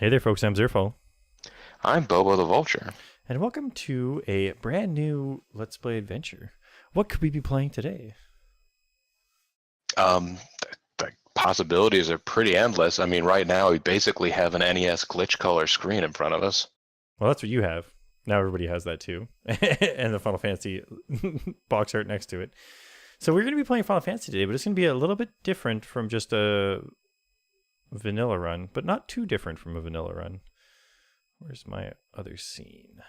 Hey there, folks. I'm Zerfall, I'm Bobo the Vulture. and welcome to a brand new Let's Play adventure. What could we be playing today? The possibilities are pretty endless. I mean, right now we basically have an NES glitch color screen in front of us. Well, that's what you have. Now everybody has that too, and the Final Fantasy box art next to it. So we're going to be playing Final Fantasy today, but it's going to be a little bit different from just a vanilla run, but not too different from a vanilla run. Where's my other scene?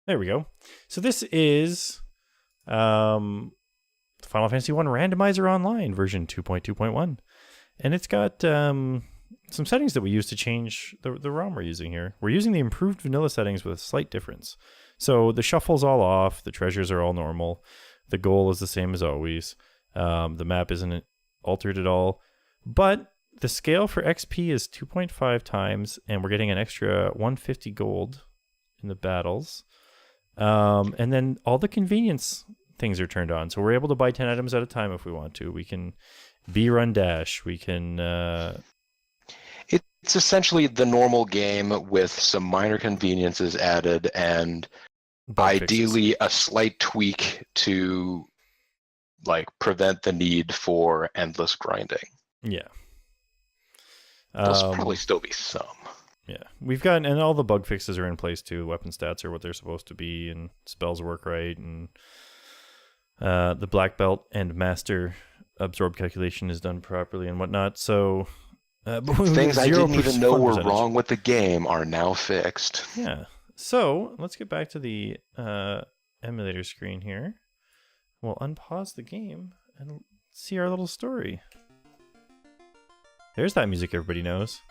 There we go. So this is Final Fantasy 1 Randomizer Online version 2.2.1. And it's got some settings that we use to change the ROM we're using here. We're using the improved vanilla settings with a slight difference. So the shuffle's all off, the treasures are all normal, the goal is the same as always, the map isn't altered at all, but the scale for XP is 2.5 times, and we're getting an extra 150 gold in the battles. And then all the convenience things are turned on. So we're able to buy 10 items at a time if we want to. We can B-run dash. We can... It's essentially the normal game with some minor conveniences added and ideally a slight tweak to prevent the need for endless grinding. Yeah. There'll probably still be some. Yeah, we've got, and all the bug fixes are in place too. Weapon stats are what they're supposed to be, and spells work right, and the black belt and master absorb calculation is done properly and whatnot. So things I didn't even know were wrong with the game are now fixed. Yeah. So let's get back to the emulator screen here. We'll unpause the game and see our little story. There's that music everybody knows.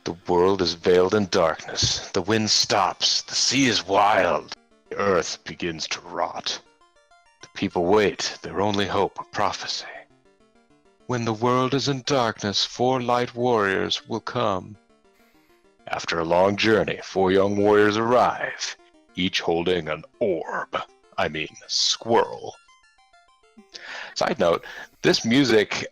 The world is veiled in darkness. The wind stops. The sea is wild. The earth begins to rot. The people wait, their only hope, a prophecy. When the world is in darkness, 4 light warriors will come. After a long journey, 4 young warriors arrive, each holding an orb. I mean, squirrel. Side note, this music,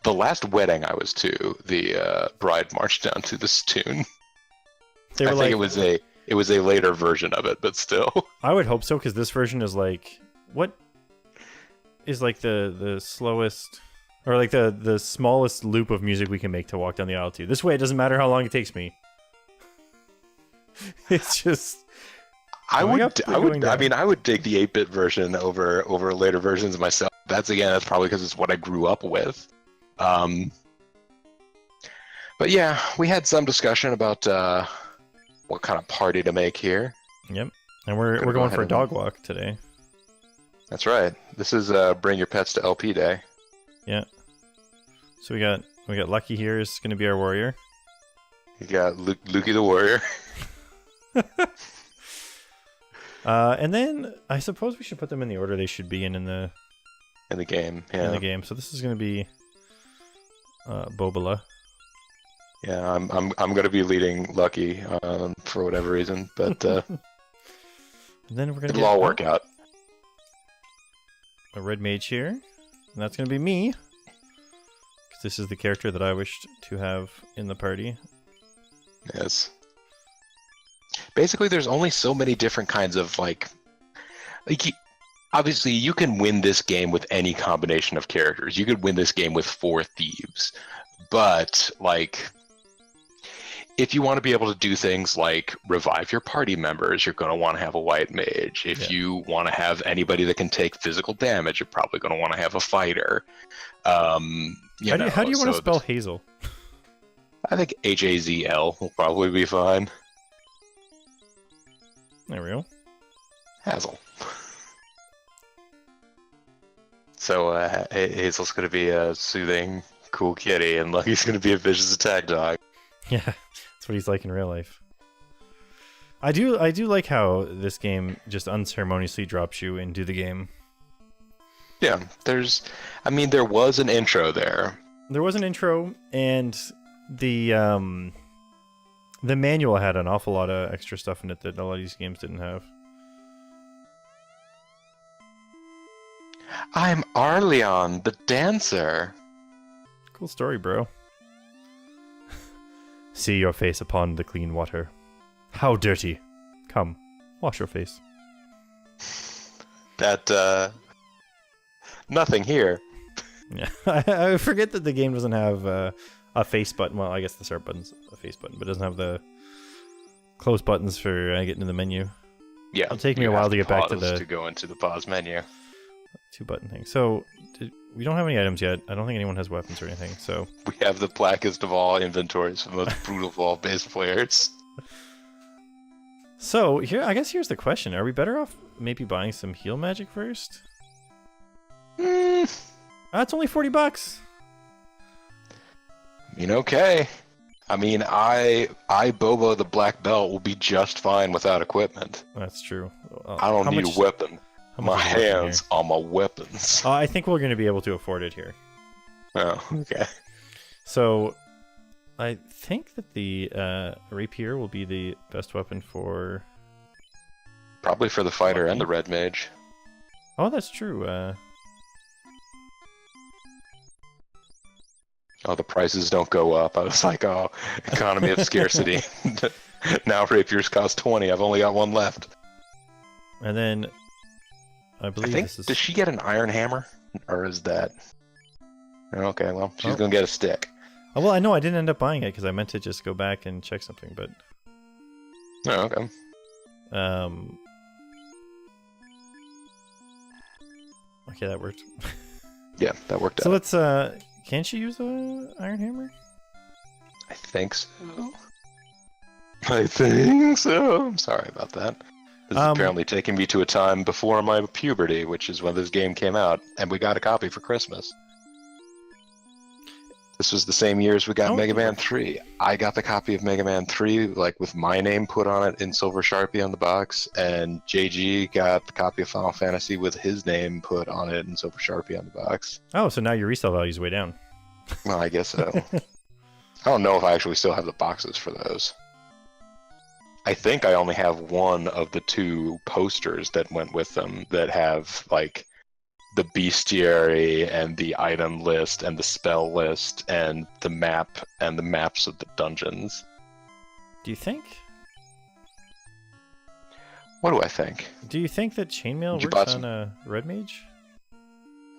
the last wedding I was to, the bride marched down to this tune. I think it was a later version of it, but still. I would hope so, because this version is what is the slowest, or the smallest loop of music we can make to walk down the aisle to. This way, it doesn't matter how long it takes me. It's just. I would dig the 8-bit version over later versions myself. That's probably because it's what I grew up with. But yeah, we had some discussion about what kind of party to make here. Yep, and we're going for a dog walk today. That's right. This is Bring Your Pets to LP Day. Yeah. So we got Lucky here is going to be our warrior. You got Lukey the warrior. And then I suppose we should put them in the order they should be in the game. Yeah. In the game. So this is going to be Bobola. Yeah, I'm going to be leading Lucky for whatever reason, but and then we're going to it'll all work out. A red mage here, and that's going to be me, because this is the character that I wished to have in the party. Yes. Basically, there's only so many different kinds of obviously, you can win this game with any combination of characters. You could win this game with 4 thieves, but if you want to be able to do things like revive your party members, you're going to want to have a white mage. If you want to have anybody that can take physical damage, you're probably going to want to have a fighter. How do you want to spell Hazel? I think Hazl will probably be fine. There we go. Hazel. So Hazel's going to be a soothing, cool kitty, and Lucky's going to be a vicious attack dog. Yeah, that's what he's like in real life. I do like how this game just unceremoniously drops you into the game. Yeah, there was an intro there. There was an intro, and the manual had an awful lot of extra stuff in it that a lot of these games didn't have. I'm Arleon, the dancer. Cool story, bro. see your face upon the clean water. How dirty. Come, wash your face. That, nothing here. Yeah, I forget that the game doesn't have a face button. Well, I guess the start button's a face button, but it doesn't have the close buttons for getting to the menu. Yeah. It'll take me a while to get back to to go into the pause menu. 2-button thing. So, we don't have any items yet. I don't think anyone has weapons or anything, so... We have the blackest of all inventories for the most brutal of all base players. So, I guess here's the question. Are we better off maybe buying some heal magic first? That's only $40. I mean, okay. I mean, I Bobo the Black Belt will be just fine without equipment. That's true. I don't need a weapon. My hands are my weapons. I think we're going to be able to afford it here. Oh, okay. So, I think that the rapier will be the best weapon for... Probably for the fighter and the red mage. Oh, that's true. Oh, the prices don't go up. I was like, oh, economy of scarcity. Now rapiers cost 20. I've only got one left. And then, I believe this is... Does she get an iron hammer? Or is that... Okay, well, she's going to get a stick. Oh, well, I know I didn't end up buying it because I meant to just go back and check something, but... Oh, okay. Okay, that worked. Yeah, that worked out. So let's, can she use the iron hammer? I think so. I think so. I'm sorry about that. This is apparently taking me to a time before my puberty, which is when this game came out, and we got a copy for Christmas. This was the same year as we got Mega Man 3. I got the copy of Mega Man 3, like, with my name put on it in silver Sharpie on the box, and JG got the copy of Final Fantasy with his name put on it in silver Sharpie on the box. Oh, so now your resale value is way down. Well, I guess so. I don't know if I actually still have the boxes for those. I think I only have one of the 2 posters that went with them that have, like, the bestiary and the item list and the spell list and the map and the maps of the dungeons. Do you think? What do I think? Do you think that chainmail works on a red mage?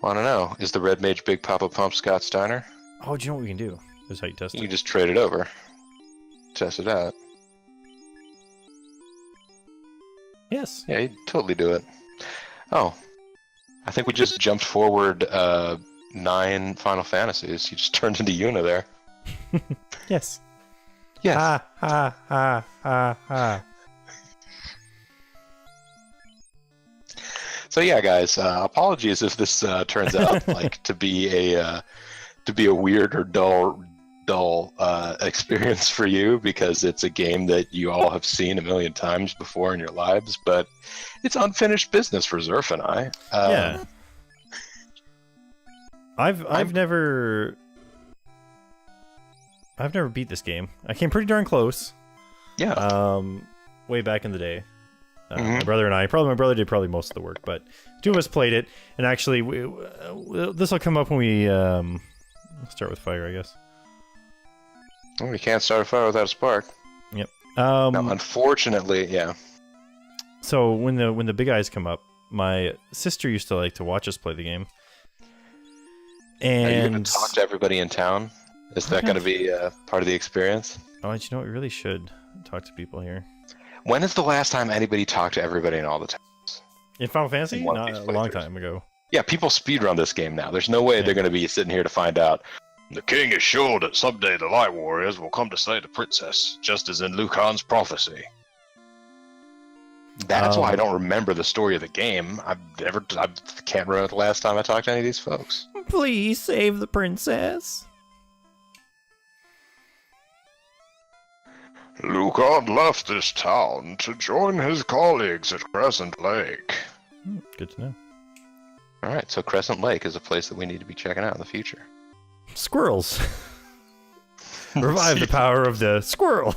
I don't know. Is the red mage Big Papa Pump Scott Steiner? Oh, do you know what we can do? This is how you test it. You can just trade it over. Test it out. Yes. Yeah, you'd totally do it. Oh. I think we just jumped forward 9 Final Fantasies. You just turned into Yuna there. Yes. Yes. Ha, ha, ha, ha, ha. So yeah, guys, apologies if this turns out like to be a weird or dull experience for you, because it's a game that you all have seen a million times before in your lives, but it's unfinished business for Zerf and I. Yeah. I've never beat this game. I came pretty darn close. Yeah. Way back in the day. My brother and I, my brother did probably most of the work, but 2 of us played it, and actually, this will come up when we start with fire, I guess. Well, we can't start a fire without a spark. Yep. No, unfortunately, yeah. So when the big eyes come up, my sister used to like to watch us play the game. And are you going to talk to everybody in town? Is that going to be part of the experience? Oh, you know what? We really should talk to people here. When is the last time anybody talked to everybody in all the towns? In Final Fantasy? Not a long time ago. Yeah, people speedrun this game now. There's no way they're going to be sitting here to find out. The king is sure that someday the Light Warriors will come to slay the princess, just as in Lucan's prophecy. That's why I don't remember the story of the game. I can't remember the last time I talked to any of these folks. Please save the princess. Lucan left this town to join his colleagues at Crescent Lake. Good to know. Alright, so Crescent Lake is a place that we need to be checking out in the future. Squirrels. Revive the power of the squirrel.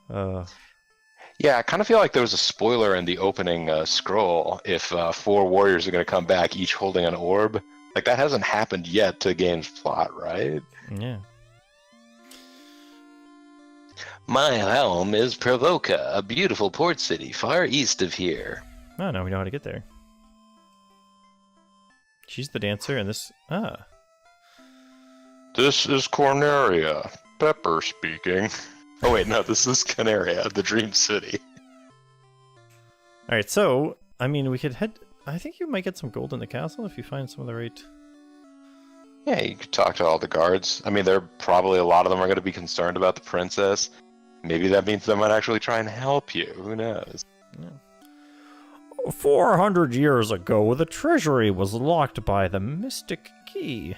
Yeah, I kind of feel like there was a spoiler in the opening scroll if 4 warriors are going to come back, each holding an orb. Like, that hasn't happened yet to the game's plot, right? Yeah. My home is Provoca, a beautiful port city far east of here. Oh, now we know how to get there. She's the dancer, and this... Ah. This is Corneria. Pepper speaking. Oh wait, no, this is Canaria, the Dream City. Alright, so, I mean, we could head... I think you might get some gold in the castle if you find some of the right... Yeah, you could talk to all the guards. I mean, they're probably a lot of them are going to be concerned about the princess. Maybe that means they might actually try and help you. Who knows? Yeah. 400 years ago, the treasury was locked by the mystic key.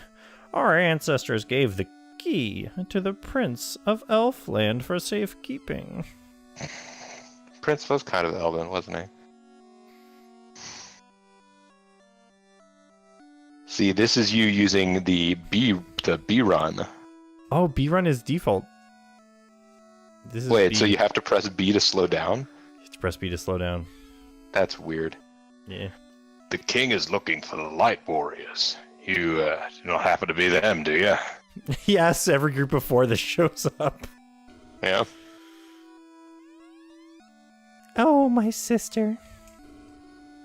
Our ancestors gave the key to the Prince of Elfland for safekeeping. Prince was kind of elven, wasn't he? See, this is you using the B run. Oh, B run is default. This is Wait, B. so you have to press B to slow down? You have to press B to slow down. That's weird. Yeah. The king is looking for the light warriors. You don't happen to be them, do you? Yes, every group before this shows up. Yeah. Oh, my sister.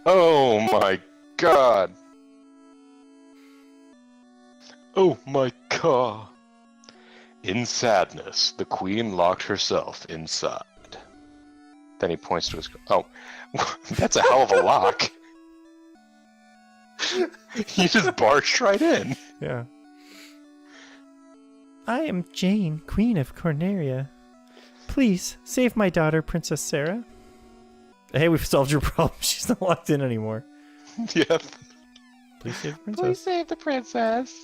Oh my god. Oh my god. In sadness, the queen locked herself inside. Then he points to his... Oh, that's a hell of a lock. He just barged right in. Yeah. I am Jane, Queen of Corneria. Please, save my daughter, Princess Sarah. Hey, we've solved your problem. She's not locked in anymore. Yep. Please save the princess. Please save the princess.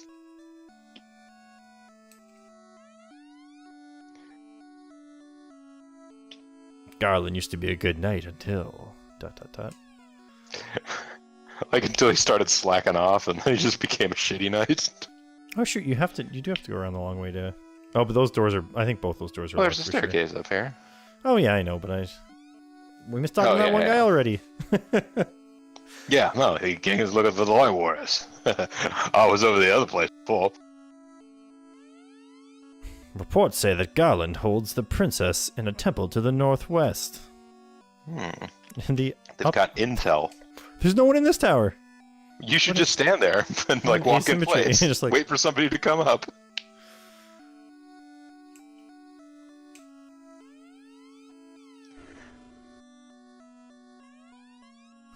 Garland used to be a good knight until... ... Like until he started slacking off and then he just became a shitty knight. Oh shoot, you do have to go around the long way to... Oh, but those doors are... I think both those doors are... Well, there's a locked for sure. staircase up here. Oh yeah, I know, but we missed talking Oh, about yeah, one yeah. guy already. Yeah, no, the king is looking for the light warriors. I was over the other place before. Reports say that Garland holds the princess in a temple to the northwest. In the They've got intel. There's no one in this tower. You should just stand there and like walk in asymmetry. place. Just like- Wait for somebody to come up.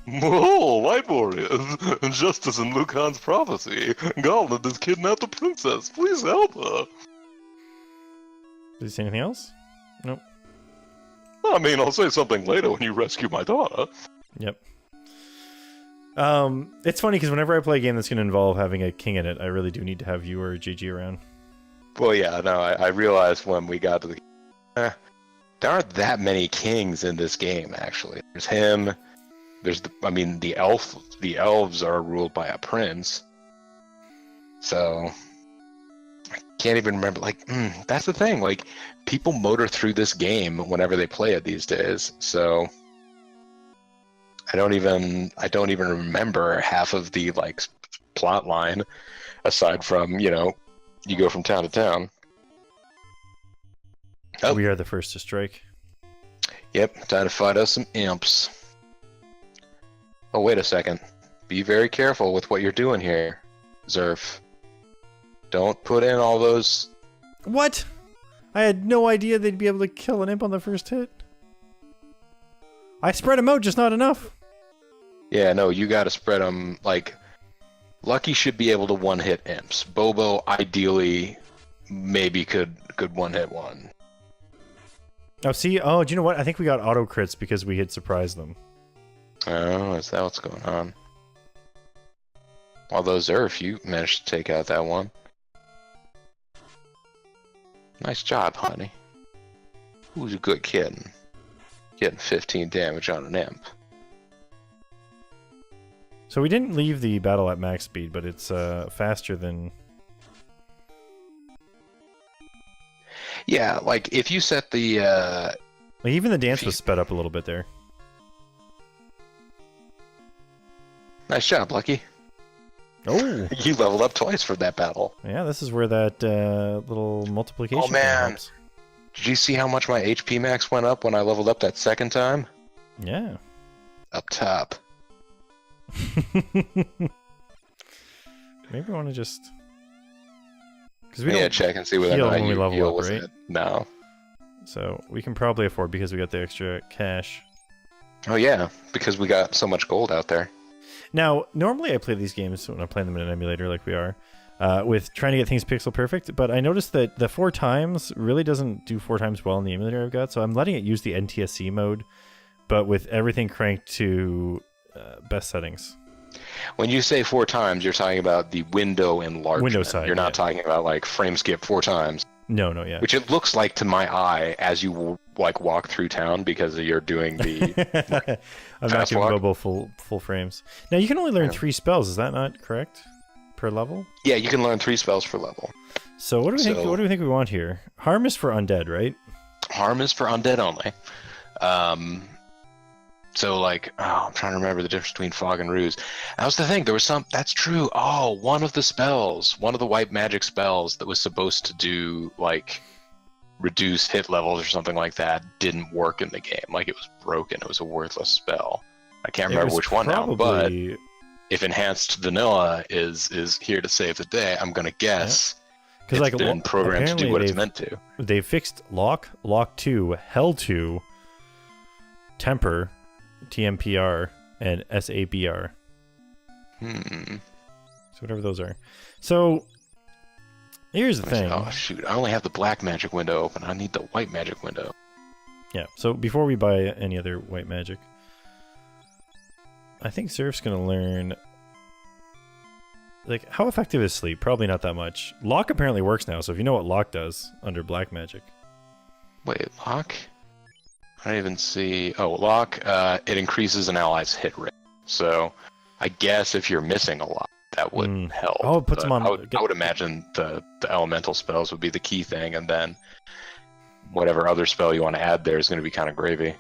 Whoa, light warriors! Just as in Lucan's prophecy, Garland has kidnapped the princess. Please help her. Did he say anything else? Nope. I mean, I'll say something later when you rescue my daughter. Yep. It's funny because whenever I play a game that's going to involve having a king in it, I really do need to have you or JG around. Well, yeah, no, I realized when we got to the... there aren't that many kings in this game, actually. There's him, there's the elves are ruled by a prince. So, I can't even remember, like, that's the thing, like, people motor through this game whenever they play it these days, so... I don't even remember half of the, like, plot line, aside from, you go from town to town. Oh. We are the first to strike. Yep, time to fight us some imps. Oh, wait a second. Be very careful with what you're doing here, Zerf. Don't put in all those... What? I had no idea they'd be able to kill an imp on the first hit. I spread them out, just not enough. Yeah, no, you gotta spread them, like... Lucky should be able to one-hit imps. Bobo, ideally, maybe could one-hit one. Oh, see? Oh, do you know what? I think we got auto crits because we had surprised them. Oh, is that what's going on? Although, Zerf, you managed to take out that one. Nice job, honey. Who's a good kid? Getting 15 damage on an imp. So we didn't leave the battle at max speed, but it's faster than... Yeah, like, if you set the... Like, even the dance was sped up a little bit there. Nice job, Lucky. Oh! You leveled up twice for that battle. Yeah, this is where that little multiplication Oh, man. helps. Did you see how much my HP max went up when I leveled up that second time? Yeah. Up top. Maybe I want to just... Because check and see whether or heal not when we you level heal up, with right? it. No. So we can probably afford because we got the extra cash. Oh yeah, because we got so much gold out there. Now, normally I play these games when I'm playing them in an emulator like we are, with trying to get things pixel perfect, but I noticed that the 4 times really doesn't do 4 times well in the emulator I've got, so I'm letting it use the NTSC mode, but with everything cranked to best settings. When you say 4 times, you're talking about the window enlargement. Window side, you're not talking about like frame skip 4 times. No, yeah. Which it looks like to my eye as you like walk through town because you're doing the. I'm not giving Bobo full frames. Now you can only learn 3 spells. Is that not correct? Per level? Yeah, you can learn 3 spells per level. So what do we think? What do we think we want here? Harm is for undead, right? Harm is for undead only. So like, I'm trying to remember the difference between fog and ruse. That was the thing. There was some. That's true. Oh, one of the white magic spells that was supposed to do like reduce hit levels or something like that didn't work in the game. Like it was broken. It was a worthless spell. I can't remember which one now, but if enhanced vanilla is here to save the day, I'm gonna guess it's been programmed to do what it's meant to. They fixed Lock 2, Hell 2, Temper, TMPR, and SABR. So whatever those are. So here's the thing. Oh shoot! I only have the black magic window open. I need the white magic window. Yeah. So before we buy any other white magic, I think Surf's gonna learn. Like, how effective is sleep? Probably not that much. Lock apparently works now. So if you know what Lock does under black magic. Wait, Lock? I don't even see. Oh, Lock. It increases an ally's hit rate. So, I guess if you're missing a lot, that would help. Oh, it puts them on. I would imagine the elemental spells would be the key thing, and then whatever other spell you want to add there is going to be kind of gravy.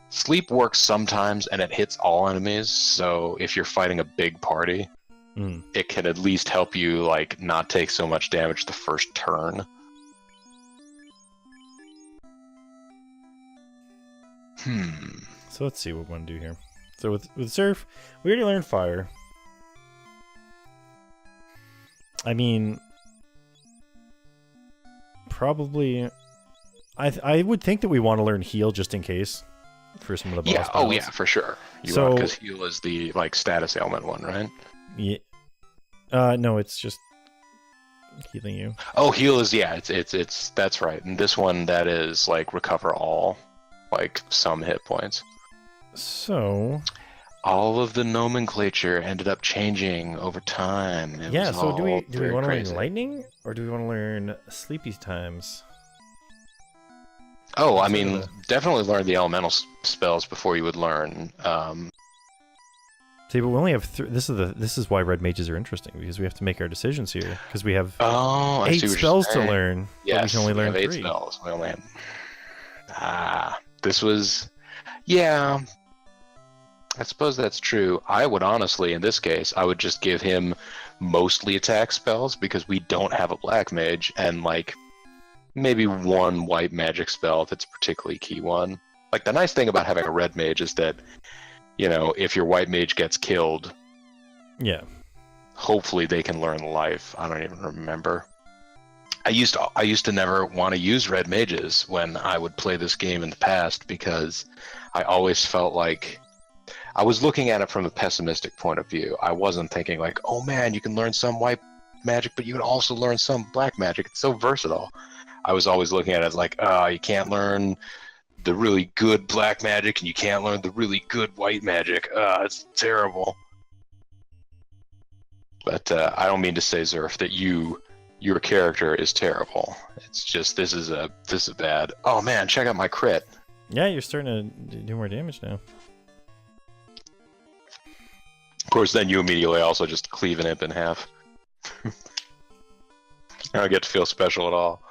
Sleep works sometimes, and it hits all enemies. So if you're fighting a big party, it can at least help you like not take so much damage the first turn. So let's see what we want to do here. So with Surf, we already learned Fire. I mean, probably, I would think that we want to learn Heal just in case for some of the boss battles. Oh yeah, for sure. Because Heal is the like status ailment one, right? Yeah. No, it's just healing you. Oh, Heal is it's that's right. And this one that is like recover all, like some hit points. So all of the nomenclature ended up changing over time. So do we want to learn lightning or do we want to learn sleepy times? Oh, I mean, definitely learn the elemental spells before you would learn. See, but we only have this is why red mages are interesting because we have to make our decisions here because we have 8 spells to learn. Yes, but we can only learn 8 3 spells. We only have. This was, yeah. I suppose that's true. I would honestly, in this case, I would just give him mostly attack spells because we don't have a black mage and like maybe 1 white magic spell if it's a particularly key one. Like the nice thing about having a red mage is that, you know, if your white mage gets killed, hopefully they can learn life. I don't even remember. I used to never want to use red mages when I would play this game in the past because I always felt like I was looking at it from a pessimistic point of view. I wasn't thinking like, oh man, you can learn some white magic, but you can also learn some black magic. It's so versatile. I was always looking at it as like, you can't learn the really good black magic and you can't learn the really good white magic. It's terrible. But I don't mean to say, Zerf, that your character is terrible. It's just this is a bad. Oh man, check out my crit. Yeah, you're starting to do more damage now. Of course, then you immediately also just cleave an imp in half. I don't get to feel special at all.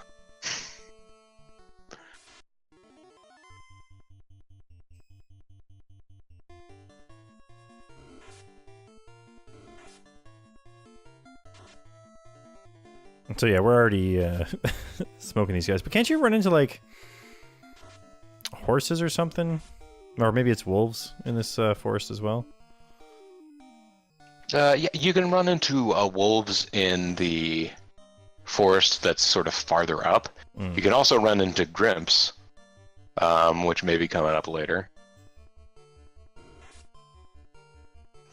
So yeah, we're already smoking these guys. But can't you run into like horses or something? Or maybe it's wolves in this forest as well. Yeah, you can run into wolves in the forest that's sort of farther up. You can also run into grimps, which may be coming up later.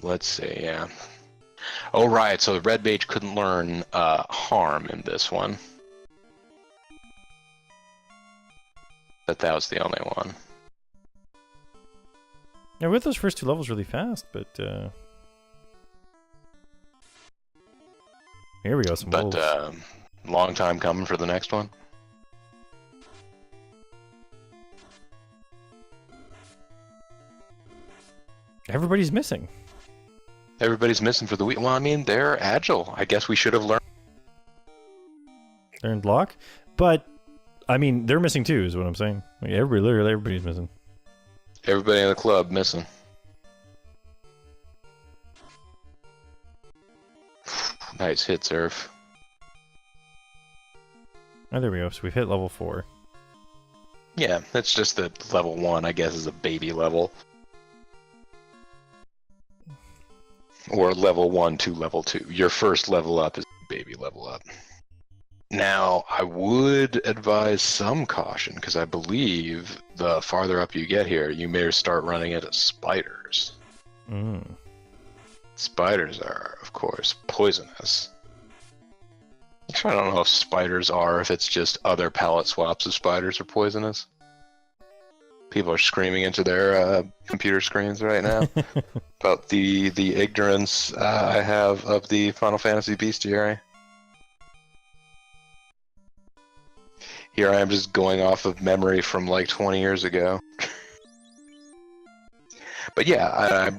Let's see, yeah. Oh, right, so the red mage couldn't learn harm in this one. But that was the only one. Yeah, with those first two levels really fast, but here we go, some wolves. Long time coming for the next one. Everybody's missing. Everybody's missing for the week. Well, I mean, they're agile. I guess we should have learned. They're in block, but I mean, they're missing too, is what I'm saying. Like, literally everybody's missing. Everybody in the club missing. Nice hit, Zerf. Oh, there we go. So we've hit level 4. Yeah, it's just that level 1, I guess, is a baby level. Or level 1 to level 2. Your first level up is baby level up. Now, I would advise some caution, because I believe the farther up you get here, you may start running into spiders. Spiders are, of course, poisonous. Actually, I don't know if spiders are, if it's just other palette swaps of spiders are poisonous. People are screaming into their computer screens right now about the ignorance I have of the Final Fantasy bestiary. Here I am just going off of memory from like 20 years ago. But yeah,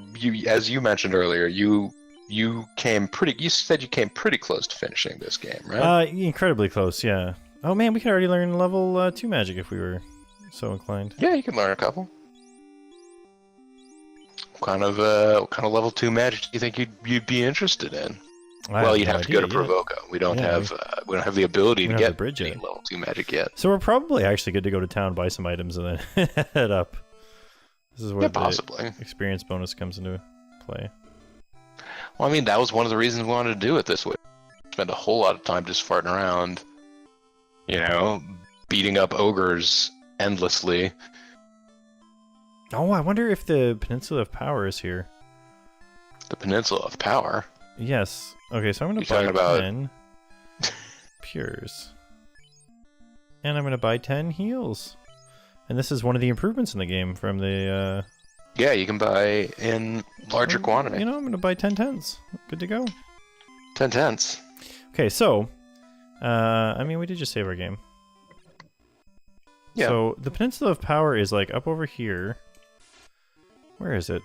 as you mentioned earlier, you said you came pretty close to finishing this game, right? Incredibly close, yeah. Oh man, we could already learn level 2 magic if we were so inclined. Yeah, you can learn a couple. What kind of level 2 magic do you think you'd be interested in? Well, you'd have to go to Provoca. We don't have the ability to get any level 2 magic yet. So we're probably actually good to go to town, buy some items, and then head up. This is where the experience bonus comes into play. Well, I mean, that was one of the reasons we wanted to do it this way. Spend a whole lot of time just farting around, beating up ogres endlessly. Oh, I wonder if the Peninsula of Power is here. The Peninsula of Power? Yes. Okay, so I'm going to buy 10 Pures. And I'm going to buy 10 Heals. And this is one of the improvements in the game from the... Yeah, you can buy in larger quantity. I'm going to buy 10 10s. Good to go. 10 10s. Okay, so... we did just save our game. Yeah. So, the Peninsula of Power is, like, up over here. Where is it?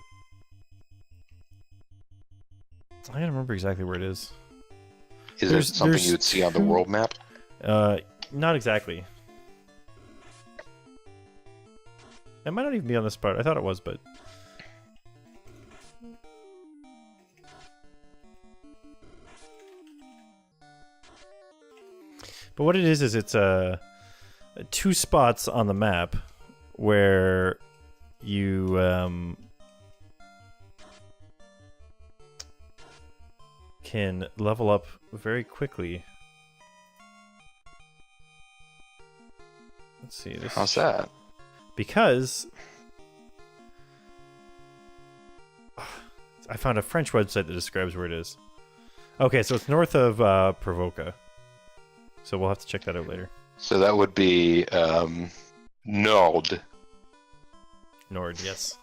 I don't remember exactly where it is. Is it something you would see on the world map? Not exactly. It might not even be on this part. I thought it was, but... But what it is it's 2 spots on the map where you can level up very quickly. Let's see. How's that? Because I found a French website that describes where it is. Okay, so it's north of Provoca. So we'll have to check that out later. So that would be Nord. Nord, yes.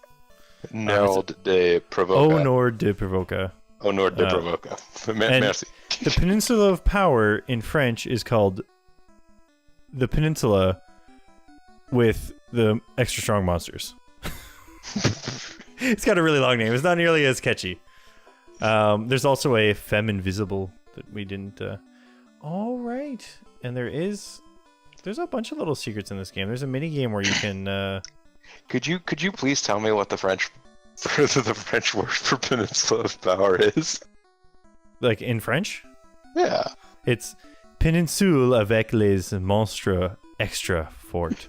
Nord de Provoca. Oh, Nord de Provoca. Oh, Nord de Provoca. Merci. The Peninsula of Power in French is called the Peninsula with the extra strong monsters. It's got a really long name. It's not nearly as catchy. There's also a Femme Invisible that we didn't... All right. And there's a bunch of little secrets in this game. There's a mini game where you can... Could you please tell me what the French word for Peninsula of Power is? Like in French? Yeah. It's Péninsule avec les monstres extra fort.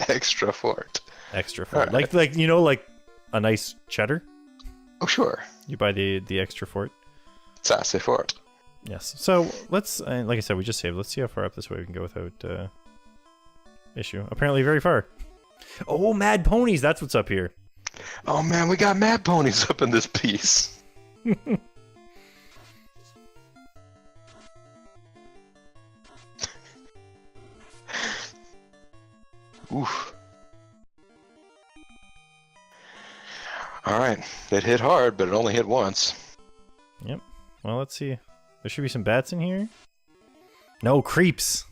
Extra fort. Extra fort. Alright. Like you know, like a nice cheddar. Oh, sure. You buy the extra fort. Ça, c'est fort. Yes. So let's, like I said, we just saved. Let's see how far up this way we can go without issue. Apparently, very far. Oh, mad ponies! That's what's up here. Oh man, we got mad ponies up in this piece. Oof. Alright, it hit hard, but it only hit once. Yep. Well, let's see. There should be some bats in here. No, creeps.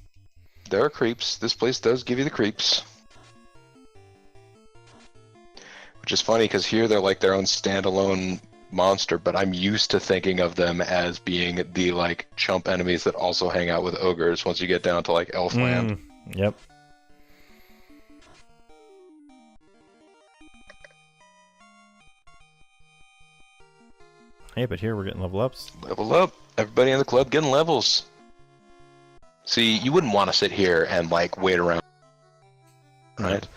There are creeps. This place does give you the creeps. Which is funny, because here they're like their own standalone monster, but I'm used to thinking of them as being the, like, chump enemies that also hang out with ogres once you get down to, like, Elfland. Yep. Hey, but here we're getting level ups. Level up. Everybody in the club getting levels. See, you wouldn't want to sit here and, like, wait around. Right?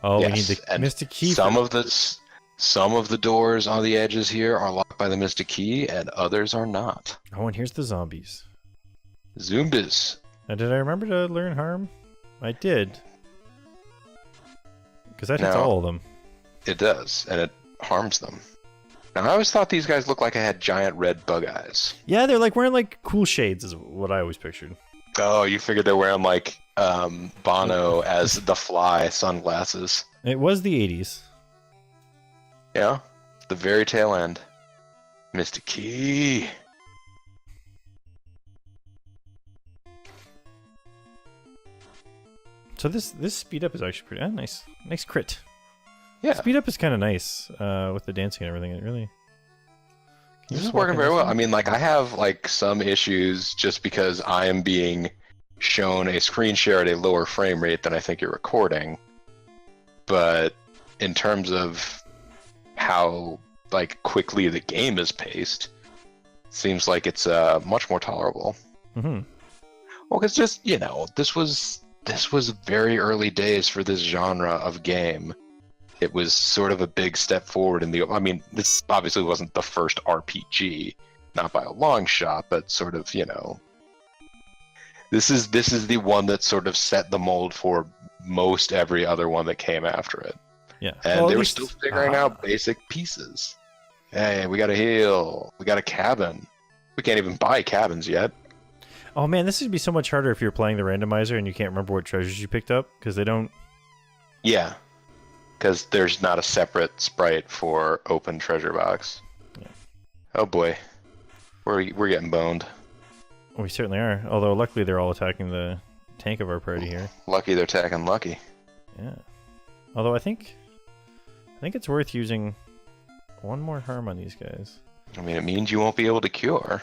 Oh, Yes, we need the and Mystic Key. Some of the doors on the edges here are locked by the Mystic Key, and others are not. Oh, and here's the zombies. Zoombas. Now, did I remember to learn harm? I did. Because that hits No. all of them. It does, and it harms them. Now, I always thought these guys looked like I had giant red bug eyes. Yeah, they're like wearing like cool shades is what I always pictured. Oh, you figured they're wearing, like, Bono as the Fly sunglasses. It was the 80s. Yeah? The very tail end. Mystic Key. So this speed up is actually pretty nice. Nice crit. Yeah. Speed up is kind of nice with the dancing and everything. It really. Can you This just is walk working in very this well. one? I mean, like, I have, like, some issues just because I am being shown a screen share at a lower frame rate than I think you're recording. But in terms of how, like, quickly the game is paced, seems like it's much more tolerable. Mm-hmm. Well, because just, you know, this was very early days for this genre of game. It was sort of a big step forward in the. I mean, this obviously wasn't the first RPG, not by a long shot, but sort of, you know. This is the one that sort of set the mold for most every other one that came after it, Yeah. and Well, at they were least- still figuring out basic pieces. Hey, we got a heal. We got a cabin. We can't even buy cabins yet. Oh man, this would be so much harder if you're playing the randomizer and you can't remember what treasures you picked up because they don't. Yeah, because there's not a separate sprite for open treasure box. Yeah. Oh boy, we're getting boned. We certainly are. Although luckily they're all attacking the tank of our party here. Lucky they're attacking Lucky. Yeah. Although I think it's worth using one more harm on these guys. I mean, it means you won't be able to cure.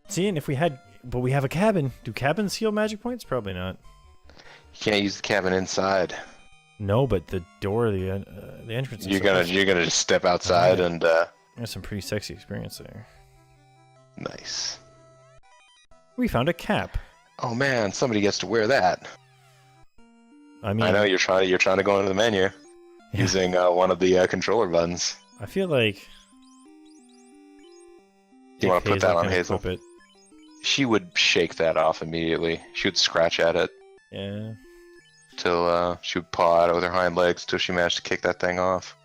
See, and if we had, but we have a cabin. Do cabins heal magic points? Probably not. You can't use the cabin inside. No, but the door, the entrance. Is You're gonna just step outside Yeah. and There's some pretty sexy experience there. nice. We found a cap. Oh man, somebody gets to wear that. I mean, I know you're trying to go into the menu Yeah. using one of the controller buttons. I feel like. You want to put that on can Hazel? equip it. She would shake that off immediately. She would scratch at it Yeah. till she would paw at it with her hind legs till she managed to kick that thing off.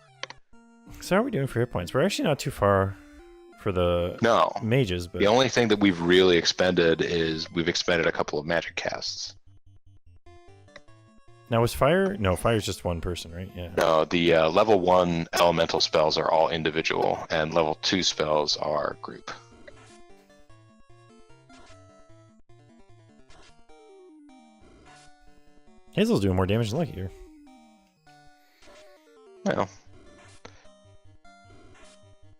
So how are we doing for hit points? We're actually not too far for the No, mages, but the only thing that we've really expended is we've expended a couple of magic casts. now was fire? No, fire's just one person, right? Yeah. No, the level 1 elemental spells are all individual, and level 2 spells are group. Hazel's doing more damage than Lucky here. Well,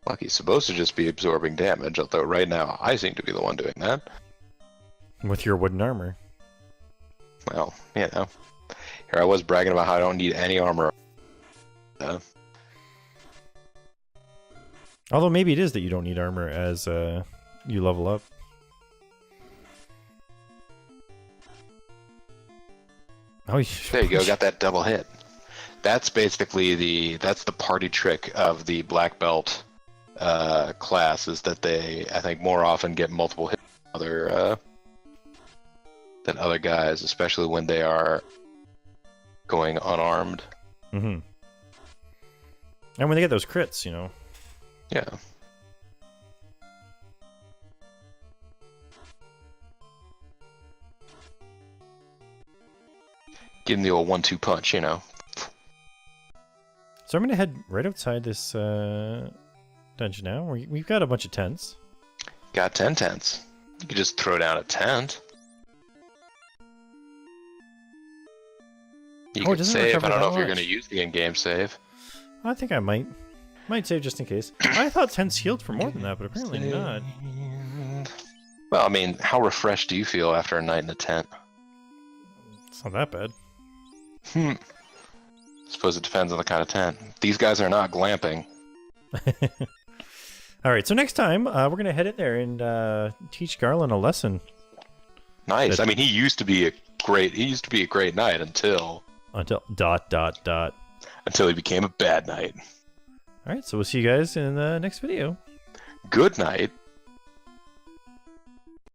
Lucky's supposed to just be absorbing damage, although right now I seem to be the one doing that. With your wooden armor. Well, you know. Here I was bragging about how I don't need any armor. Although maybe it is that you don't need armor as you level up. Oh, There you go. Got that double hit. That's basically that's the party trick of the black belt class, is that they, I think, more often get multiple hits than other guys, especially when they are going unarmed. Mm-hmm. And when they get those crits, you know. Yeah. Give them the old 1-2 punch, you know. So I'm gonna head right outside this dungeon now. We've got a bunch of tents. Got 10 tents. You could just throw down a tent. You can save. I don't know if you're going to use the in-game save. I think I might save just in case. I thought tents healed for more than that, but apparently not. Well, I mean, how refreshed do you feel after a night in a tent? It's not that bad. I suppose it depends on the kind of tent. These guys are not glamping. All right, so next time we're gonna head in there and teach Garland a lesson. Nice. I mean, he used to be a great knight until until he became a bad knight. All right, so we'll see you guys in the next video. Good night.